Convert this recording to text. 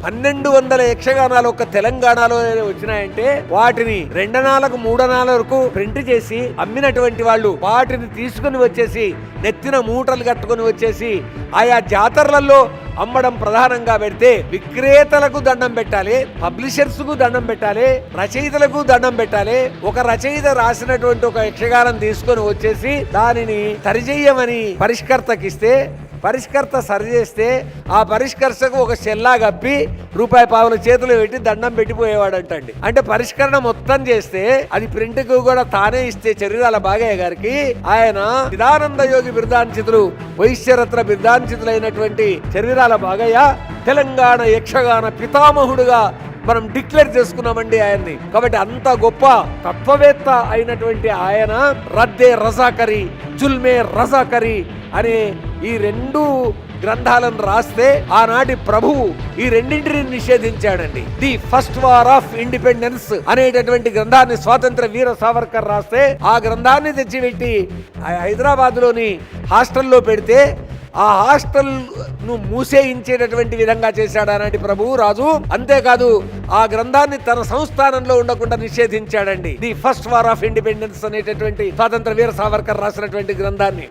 1200 యక్షగానాలు ఒక తెలంగాణలో వచ్చినాయంటే వాటిని 2 అణాలకు 3 అణాల వరకు ప్రింట్ చేసి అమ్మినటువంటి వాళ్ళు వాటిని తీసుకుని వచ్చేసి నెత్తిన మూటలు కట్టుకుని వచ్చేసి ఆయా జాతరలలో అమ్మడం ప్రధానంగా పెడితే విక్రేతలకు దండం పెట్టాలి, పబ్లిషర్స్ కు దండం పెట్టాలి, రచయితలకు దండం పెట్టాలి. ఒక రచయిత రాసినటువంటి ఒక యక్షగానం తీసుకొని వచ్చేసి దానిని సరిచేయమని పరిష్కర్తకిస్తే పరిష్కర్త సరిచేస్తే ఆ పరిష్కర్తకు ఒక సెల్లా గప్పి ₹1 చేతులు పెట్టి దండం పెట్టిపోయేవాడంటండి. అంటే పరిష్కరణ మొత్తం చేస్తే అది ప్రింట్ కు కూడా తానే ఇస్తే చర్యల బాగయ్య గారికి ఆయన చిదానంద యోగి బిరుదాంచితులు, వైశ్యరత్న బిరుదాంచితులైనటువంటి చర్యల బాగయ్య తెలంగాణ యక్షగాన పితామహుడుగా మనం డిక్లేర్ చేసుకున్నామండి ఆయన్ని. కాబట్టి అంత గొప్ప తత్వవేత్త అయినటువంటి ఆయన రద్దే రజాకరి, జుల్మే రజాకరి అనే ఈ 2 గ్రంథాలను రాస్తే ఆనాటి ప్రభువు ఈ రెండింటిని నిషేధించాడండి. The first war of independence అనేటటువంటి గ్రంథాన్ని స్వాతంత్ర వీర సావర్కర్ రాస్తే ఆ గ్రంథాన్ని తెచ్చిపెట్టి హైదరాబాద్ లోని హాస్టల్లో పెడితే ఆ హాస్టల్ ను మూసేయించేటటువంటి విధంగా చేశాడు ఆనాటి ప్రభువు రాజు. అంతేకాదు ఆ గ్రంథాన్ని తన సంస్థానంలో ఉండకుండా నిషేధించాడండి. The first war of independence అనేటటువంటి స్వాతంత్ర వీర సావర్కర్ రాసినటువంటి గ్రంథాన్ని.